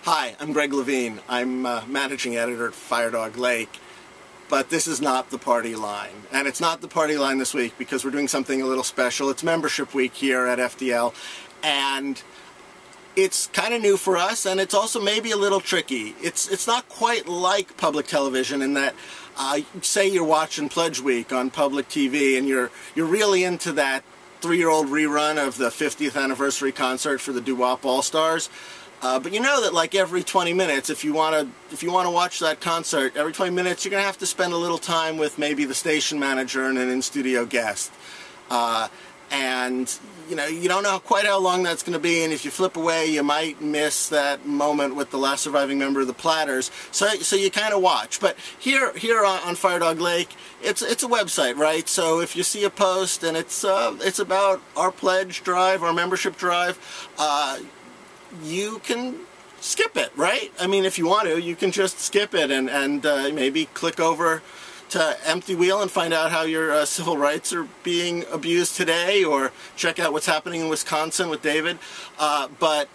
Hi, I'm Greg Levine. I'm managing editor at Firedog Lake, but this is not the party line. And it's not the party line this week because we're doing something a little special. It's membership week here at FDL, and it's kind of new for us, and it's also maybe a little tricky. It's not quite like public television in that, say you're watching Pledge Week on public TV, and you're really into that 3-year-old rerun of the 50th anniversary concert for the Doo-Wop All-Stars. But you know that like every 20 minutes, if you want to watch that concert, every 20 minutes you're going to have to spend a little time with maybe the station manager and an in-studio guest. And you don't know quite how long that's going to be, and if you flip away you might miss that moment with the last surviving member of the Platters, so you kind of watch. But here on Firedog Lake, it's a website, right? So if you see a post and it's about our pledge drive, our membership drive, you can skip it, right? I mean, if you want to, you can just skip it and maybe click over to Empty Wheel and find out how your civil rights are being abused today, or check out what's happening in Wisconsin with David. But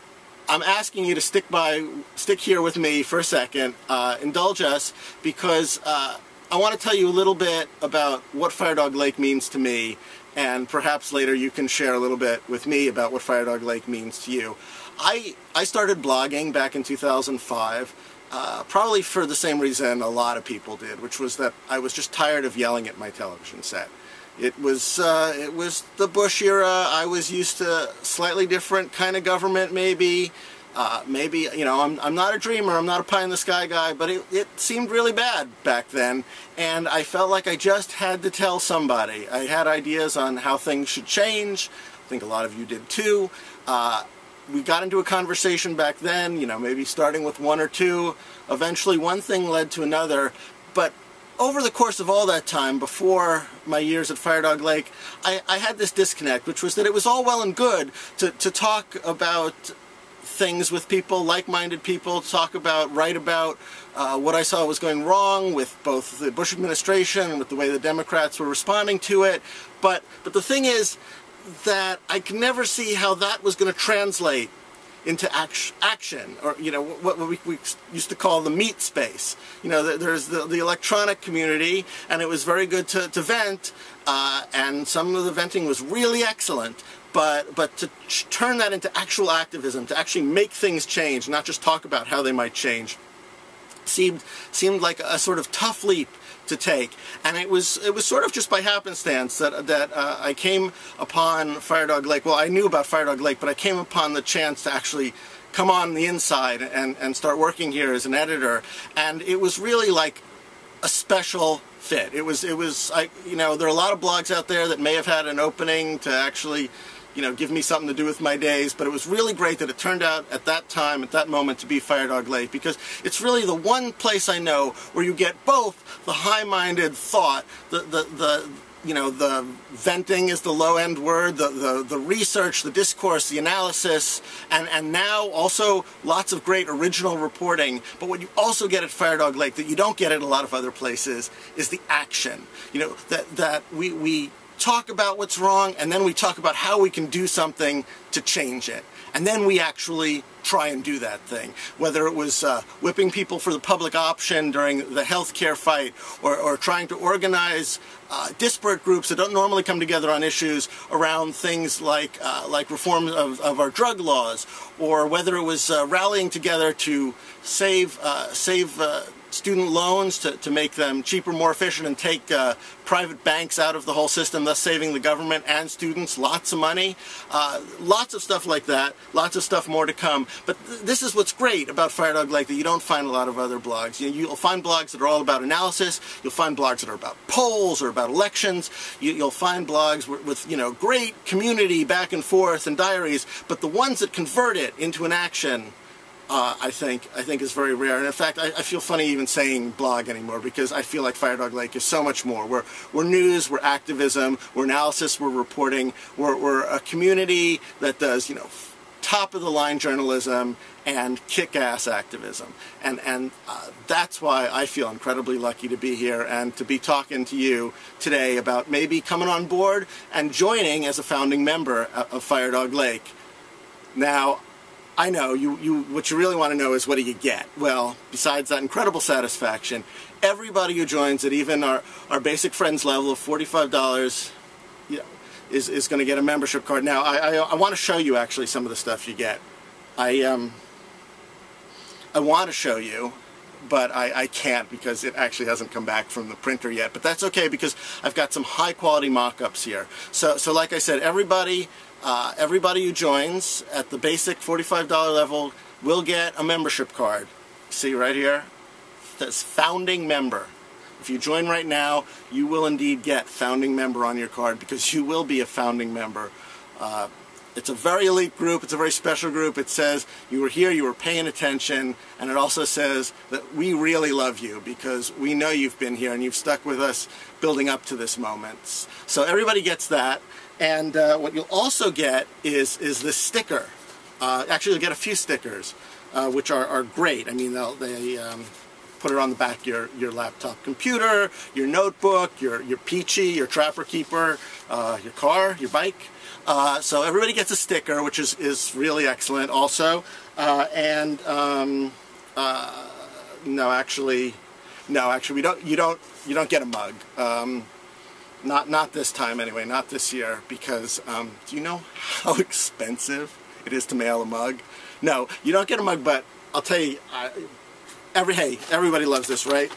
I'm asking you to stick here with me for a second, indulge us, because I want to tell you a little bit about what Firedog Lake means to me, and perhaps later you can share a little bit with me about what Firedog Lake means to you. I started blogging back in 2005, probably for the same reason a lot of people did, which was that I was just tired of yelling at my television set. It was the Bush era. I was used to slightly different kind of government, maybe. I'm not a dreamer, I'm not a pie-in-the-sky guy, but it seemed really bad back then, and I felt like I just had to tell somebody. I had ideas on how things should change. I think a lot of you did too. We got into a conversation back then, maybe starting with one or two. Eventually one thing led to another, but over the course of all that time, before my years at Firedog Lake, I had this disconnect, which was that it was all well and good to talk about things with people, like-minded people, write about what I saw was going wrong with both the Bush administration and with the way the Democrats were responding to it. But the thing is that I could never see how that was going to translate into action, or what we used to call the meat space. There's the electronic community, and it was very good to vent, and some of the venting was really excellent. But to turn that into actual activism, to actually make things change, not just talk about how they might change, seemed like a sort of tough leap to take. And it was sort of just by happenstance that I came upon Firedog Lake. Well, I knew about Firedog Lake, but I came upon the chance to actually come on the inside and start working here as an editor. And it was really like a special fit. There are a lot of blogs out there that may have had an opening to actually give me something to do with my days, but it was really great that it turned out at that time, at that moment, to be Firedog Lake, because it's really the one place I know where you get both the high-minded thought, the venting is the low-end word, the research, the discourse, the analysis, and now also lots of great original reporting. But what you also get at Firedog Lake that you don't get at a lot of other places is the action. That we talk about what's wrong, and then we talk about how we can do something to change it. And then we actually try and do that thing. Whether it was whipping people for the public option during the healthcare fight, or trying to organize disparate groups that don't normally come together on issues around things like reform of our drug laws, or whether it was rallying together to save student loans to make them cheaper, more efficient, and take private banks out of the whole system, thus saving the government and students lots of money. Lots of stuff like that, lots of stuff more to come. But this is what's great about Firedog Lake that you don't find a lot of other blogs. You'll find blogs that are all about analysis, you'll find blogs that are about polls or about elections, you'll find blogs with great community back and forth and diaries, but the ones that convert it into an action, I think is very rare. And in fact, I feel funny even saying blog anymore, because I feel like Firedog Lake is so much more. We're news, we're activism, we're analysis, we're reporting, we're a community that does, top-of-the-line journalism and kick-ass activism. And that's why I feel incredibly lucky to be here and to be talking to you today about maybe coming on board and joining as a founding member of Firedog Lake. Now, I know, what you really want to know is what do you get? Well, besides that incredible satisfaction, everybody who joins at even our basic friends level of $45, you know, is going to get a membership card. Now, I want to show you actually some of the stuff you get. I want to show you, but I can't because it actually hasn't come back from the printer yet. But that's okay because I've got some high quality mock-ups here. So like I said, everybody who joins at the basic $45 level will get a membership card. See right here? That's founding member. If you join right now, you will indeed get founding member on your card because you will be a founding member. It's a very elite group, it's a very special group. It says you were here, you were paying attention, and it also says that we really love you because we know you've been here and you've stuck with us building up to this moment. So everybody gets that, and what you'll also get is this sticker. Actually, you'll get a few stickers, which are great. I mean, they put it on the back of your laptop computer, your notebook, your Peachy, your Trapper Keeper, your car, your bike. So everybody gets a sticker, which is really excellent also. No, actually you don't get a mug. Not this time anyway, not this year, because do you know how expensive it is to mail a mug? No, you don't get a mug, but I'll tell you, hey, everybody loves this, right?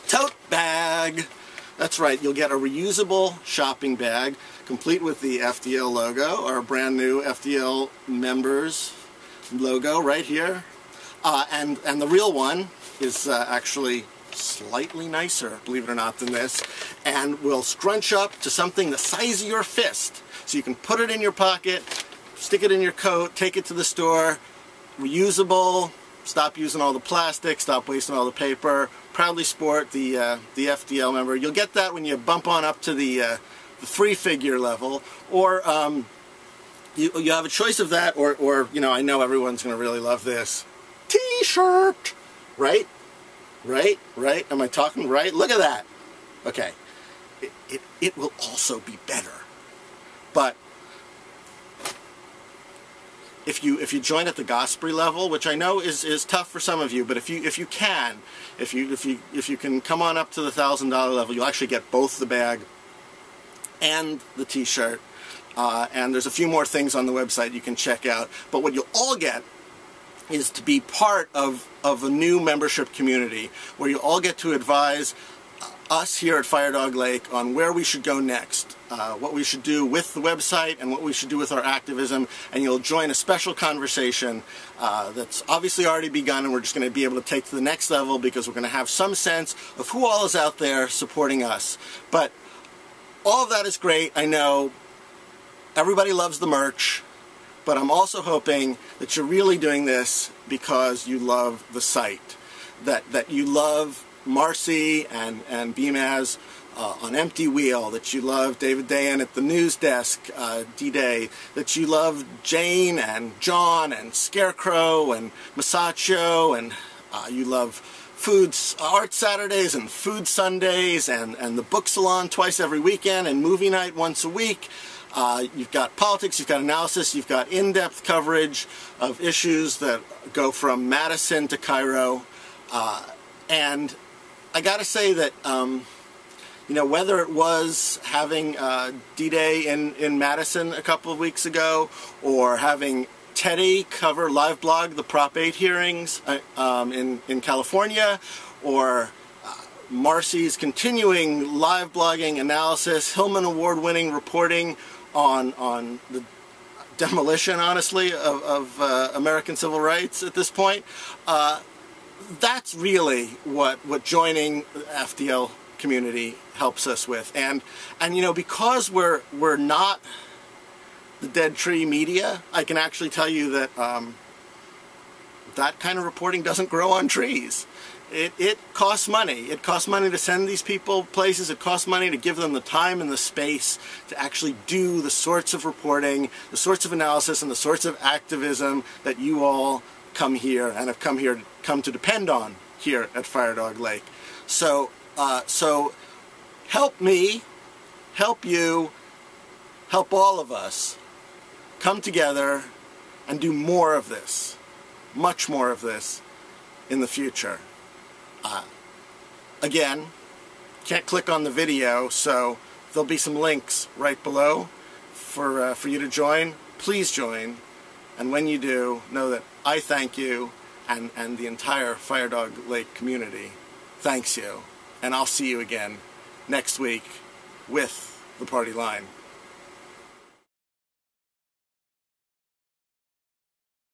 Tote bag. That's right, you'll get a reusable shopping bag complete with the FDL logo, our brand new FDL members logo right here. And the real one is actually slightly nicer, believe it or not, than this, and will scrunch up to something the size of your fist. So you can put it in your pocket, stick it in your coat, take it to the store, reusable, stop using all the plastic, stop wasting all the paper. Proudly sport the FDL member. You'll get that when you bump on up to the free figure level, or you have a choice of that, or you know, I know everyone's going to really love this T-shirt, right? Am I talking right? Look at that. Okay, it will also be better, but if you join at the Gosprey level, which I know is tough for some of you, but if you can come on up to the $1,000 level, you'll actually get both the bag and the T-shirt. And there's a few more things on the website you can check out. But what you'll all get is to be part of a new membership community where you all get to advise us here at Firedog Lake on where we should go next, what we should do with the website and what we should do with our activism, and you'll join a special conversation that's obviously already begun, and we're just going to be able to take to the next level because we're going to have some sense of who all is out there supporting us. But all of that is great. I know everybody loves the merch, but I'm also hoping that you're really doing this because you love the site, that you love Marcy and BMAS on Empty Wheel, that you love David Dayan at the news desk, D-Day, that you love Jane and John and Scarecrow and Masaccio, and you love Art Saturdays and Food Sundays and the book salon twice every weekend and movie night once a week. You've got politics, you've got analysis, you've got in-depth coverage of issues that go from Madison to Cairo, and I gotta say that, you know, whether it was having D-Day in Madison a couple of weeks ago, or having Teddy cover live blog the Prop 8 hearings in California, or Marcy's continuing live blogging analysis, Hillman Award-winning reporting on the demolition, honestly, of American civil rights at this point, that's really what joining the FDL community helps us with. And you know, because we're not the Dead Tree Media, I can actually tell you that that kind of reporting doesn't grow on trees. It costs money. It costs money to send these people places. It costs money to give them the time and the space to actually do the sorts of reporting, the sorts of analysis, and the sorts of activism that you all come here and have come to depend on here at Firedog Lake. So help me, help you, help all of us come together and do more of this, much more of this, in the future. Again, can't click on the video, so there'll be some links right below for you to join. Please join, and when you do, know that I thank you, and the entire Fire Dog Lake community thanks you. And I'll see you again next week with the Party Line.